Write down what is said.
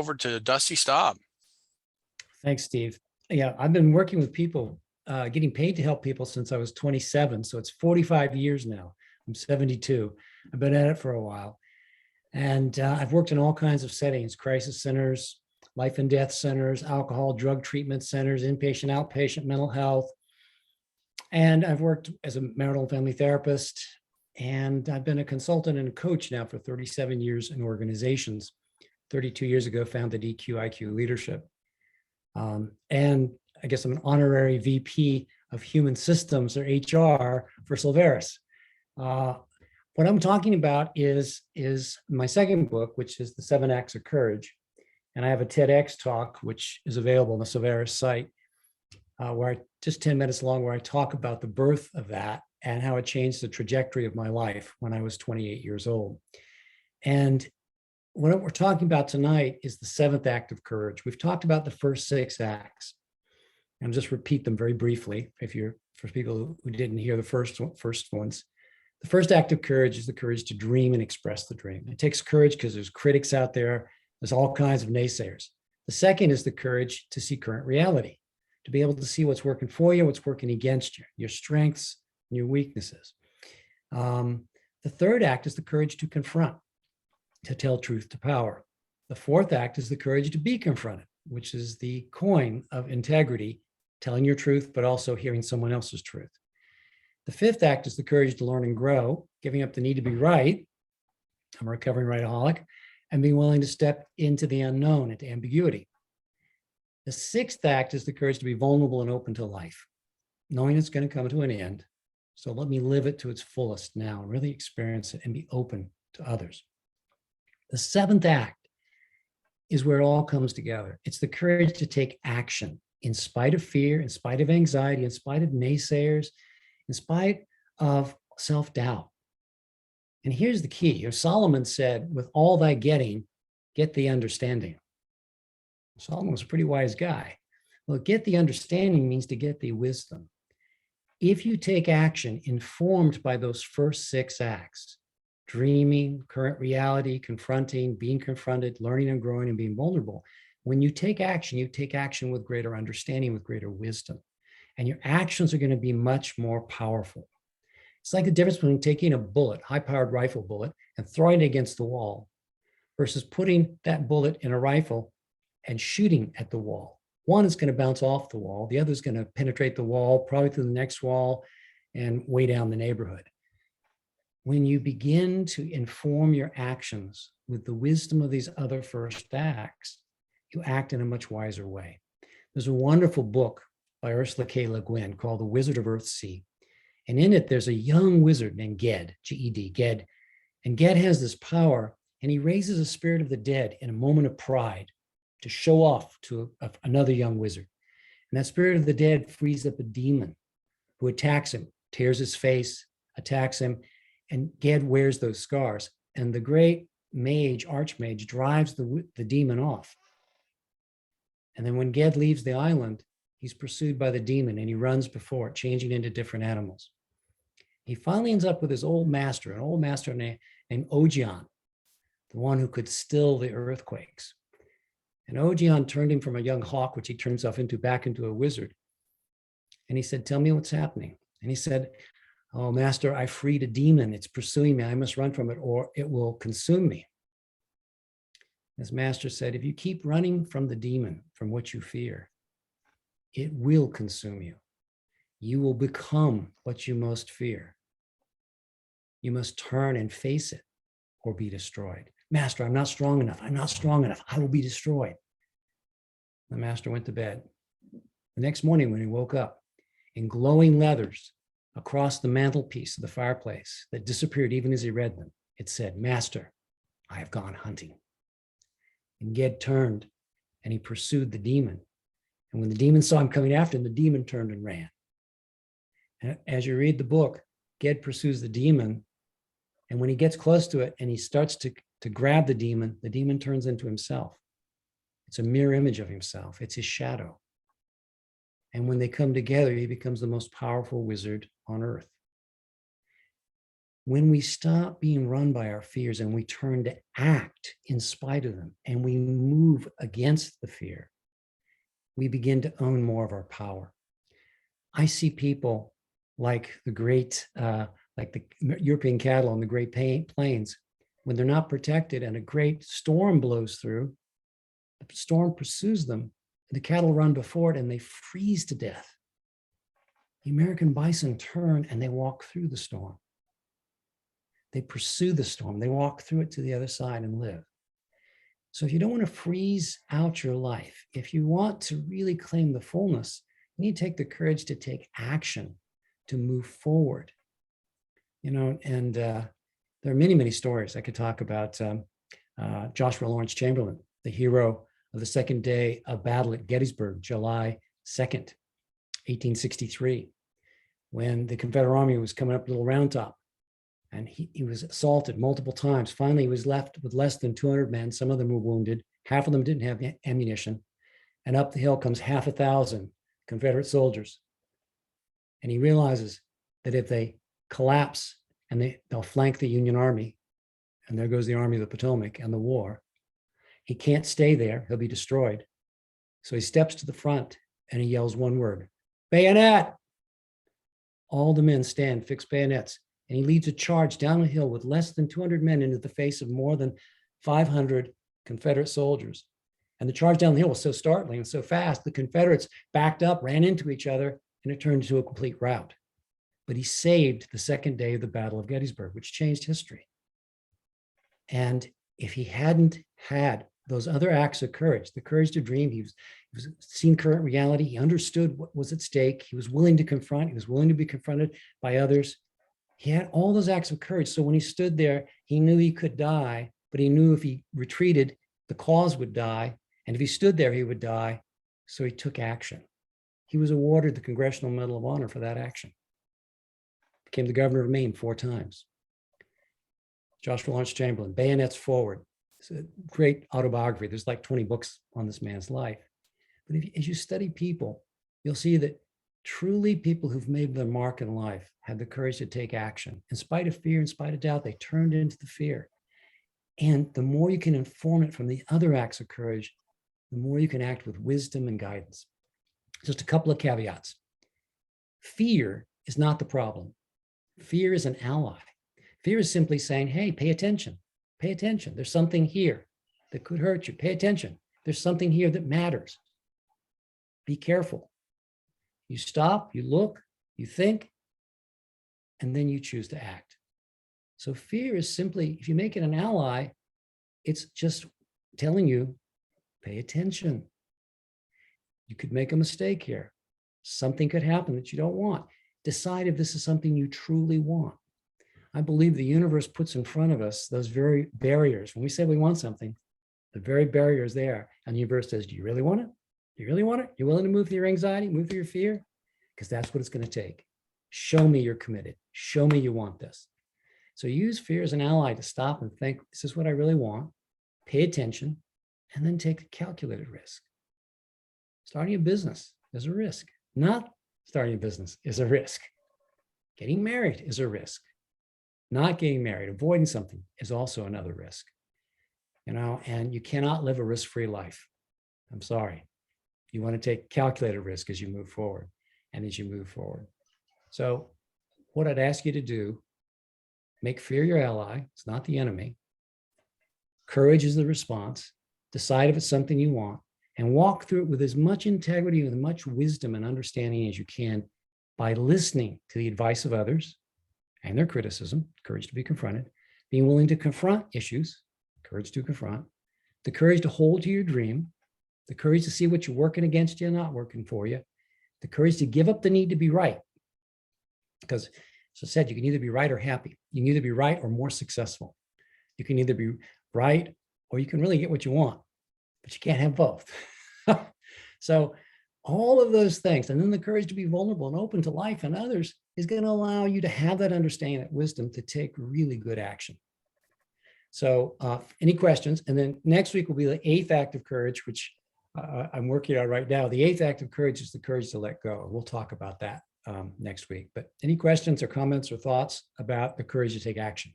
over to Dusty Staub. Thanks, Steve. Yeah, I've been working with people, getting paid to help people since I was 27. So it's 45 years now. I'm 72. I've been at it for a while. And I've worked in all kinds of settings: crisis centers, life and death centers, alcohol, drug treatment centers, inpatient, outpatient, mental health. And I've worked as a marital and family therapist. And I've been a consultant and a coach now for 37 years in organizations. 32 years ago, founded EQ Leadership. And I guess I'm an honorary VP of Human Systems, or HR, for Solveres. What I'm talking about is my second book, which is The 7 Acts of Courage. And I have a TEDx talk, which is available on the Solveres site, where just 10 minutes long, where I talk about the birth of that and how it changed the trajectory of my life when I was 28 years old. And what we're talking about tonight is the 7th act of courage. We've talked about the first 6 acts. And just repeat them very briefly for people who didn't hear the first ones. The first act of courage is the courage to dream and express the dream. It takes courage because there's critics out there. There's all kinds of naysayers. The second is the courage to see current reality, to be able to see what's working for you, what's working against you, your strengths and your weaknesses. The third act is the courage to confront, to tell truth to power. The fourth act is the courage to be confronted, which is the coin of integrity, telling your truth, but also hearing someone else's truth. The fifth act is the courage to learn and grow, giving up the need to be right. I'm a recovering rightaholic, and being willing to step into the unknown, into ambiguity. The sixth act is the courage to be vulnerable and open to life, knowing it's going to come to an end. So let me live it to its fullest now, and really experience it and be open to others. The 7th act is where it all comes together. It's the courage to take action in spite of fear, in spite of anxiety, in spite of naysayers, in spite of self-doubt. And here's the key. Solomon said, with all thy getting, get the understanding. Solomon was a pretty wise guy. Well, get the understanding means to get the wisdom. If you take action informed by those first 6 acts, dreaming, current reality, confronting, being confronted, learning and growing, and being vulnerable, when you take action with greater understanding, with greater wisdom. And your actions are going to be much more powerful. It's like the difference between taking a bullet, high-powered rifle bullet, and throwing it against the wall versus putting that bullet in a rifle and shooting at the wall. One is going to bounce off the wall. The other is going to penetrate the wall, probably through the next wall and way down the neighborhood. When you begin to inform your actions with the wisdom of these other first acts, you act in a much wiser way. There's a wonderful book by Ursula K. Le Guin called The Wizard of Earthsea. And in it, there's a young wizard named Ged, G-E-D, Ged. And Ged has this power, and he raises a spirit of the dead in a moment of pride to show off to another young wizard. And that spirit of the dead frees up a demon who attacks him, tears his face, attacks him, and Ged wears those scars. And the great mage, archmage, drives the demon off. And then when Ged leaves the island, he's pursued by the demon and he runs before it, changing into different animals. He finally ends up with his old master, an old master named Ogion, the one who could still the earthquakes. And Ogion turned him from a young hawk, which he turned himself into, back into a wizard. And he said, tell me what's happening. And he said, oh, master, I freed a demon. It's pursuing me. I must run from it or it will consume me. His master said, if you keep running from the demon, from what you fear, it will consume you. You will become what you most fear. You must turn and face it or be destroyed. Master, I'm not strong enough. I'm not strong enough. I will be destroyed. The master went to bed. The next morning when he woke up, in glowing letters across the mantelpiece of the fireplace that disappeared even as he read them, it said, Master, I have gone hunting. And Ged turned and he pursued the demon. And when the demon saw him coming after him, the demon turned and ran. And as you read the book, Ged pursues the demon. And when he gets close to it and he starts to grab the demon turns into himself. It's a mirror image of himself. It's his shadow. And when they come together, he becomes the most powerful wizard on earth. When we stop being run by our fears and we turn to act in spite of them and we move against the fear, we begin to own more of our power. I see people like the great, like the European cattle on the Great Plains, when they're not protected and a great storm blows through, the storm pursues them, the cattle run before it and they freeze to death. The American bison turn and they walk through the storm. They pursue the storm. They walk through it to the other side and live. So if you don't want to freeze out your life, if you want to really claim the fullness, you need to take the courage to take action, to move forward. You know, and there are many, many stories I could talk about. Joshua Lawrence Chamberlain, the hero of the second day of battle at Gettysburg, July 2nd, 1863, when the Confederate Army was coming up Little Round Top. And he was assaulted multiple times. Finally, he was left with less than 200 men. Some of them were wounded. Half of them didn't have ammunition. And up the hill comes 50,000 Confederate soldiers. And he realizes that if they collapse and they'll flank the Union Army, and there goes the Army of the Potomac and the war, he can't stay there. He'll be destroyed. So he steps to the front and he yells one word, bayonet. All the men stand, fixed bayonets. And he leads a charge down a hill with less than 200 men into the face of more than 500 Confederate soldiers. And the charge down the hill was so startling and so fast, the Confederates backed up, ran into each other, and it turned into a complete rout. But he saved the second day of the Battle of Gettysburg, which changed history. And if he hadn't had those other acts of courage, the courage to dream, he was seeing current reality, he understood what was at stake, he was willing to confront, he was willing to be confronted by others. He had all those acts of courage. So when he stood there, he knew he could die, but he knew if he retreated, the cause would die. And if he stood there, he would die. So he took action. He was awarded the Congressional Medal of Honor for that action. Became the governor of Maine 4 times. Joshua Lawrence Chamberlain, Bayonets Forward. It's a great autobiography. There's like 20 books on this man's life. But as you study people, you'll see that truly people who've made their mark in life had the courage to take action. In spite of fear, in spite of doubt, they turned into the fear. And the more you can inform it from the other acts of courage, the more you can act with wisdom and guidance. Just a couple of caveats. Fear is not the problem. Fear is an ally. Fear is simply saying, hey, pay attention. Pay attention. There's something here that could hurt you. Pay attention. There's something here that matters. Be careful. You stop, you look, you think, and then you choose to act. So fear is simply, if you make it an ally, it's just telling you, pay attention. You could make a mistake here. Something could happen that you don't want. Decide if this is something you truly want. I believe the universe puts in front of us those very barriers. When we say we want something, the very barrier is there. And the universe says, do you really want it? Do you really want it? You're willing to move through your anxiety, move through your fear? Because that's what it's going to take. Show me you're committed. Show me you want this. So use fear as an ally to stop and think, this is what I really want. Pay attention, and then take a calculated risk. Starting a business is a risk. Not starting a business is a risk. Getting married is a risk. Not getting married, avoiding something is also another risk. You know, and you cannot live a risk-free life. I'm sorry. You want to take calculated risk as you move forward and as you move forward. So what I'd ask you to do, make fear your ally. It's not the enemy. Courage is the response. Decide if it's something you want and walk through it with as much integrity, with as much wisdom and understanding as you can by listening to the advice of others and their criticism, courage to be confronted, being willing to confront issues, courage to confront, the courage to hold to your dream, the courage to see what you're working against you and not working for you, the courage to give up the need to be right. Because, as I said, you can either be right or happy. You can either be right or more successful. You can either be right or you can really get what you want, but you can't have both. So all of those things, and then the courage to be vulnerable and open to life and others is going to allow you to have that understanding, that wisdom to take really good action. So any questions? And then next week will be the 8th act of courage, which I'm working on right now. The 8th act of courage is the courage to let go. We'll talk about that next week. But any questions or comments or thoughts about the courage to take action?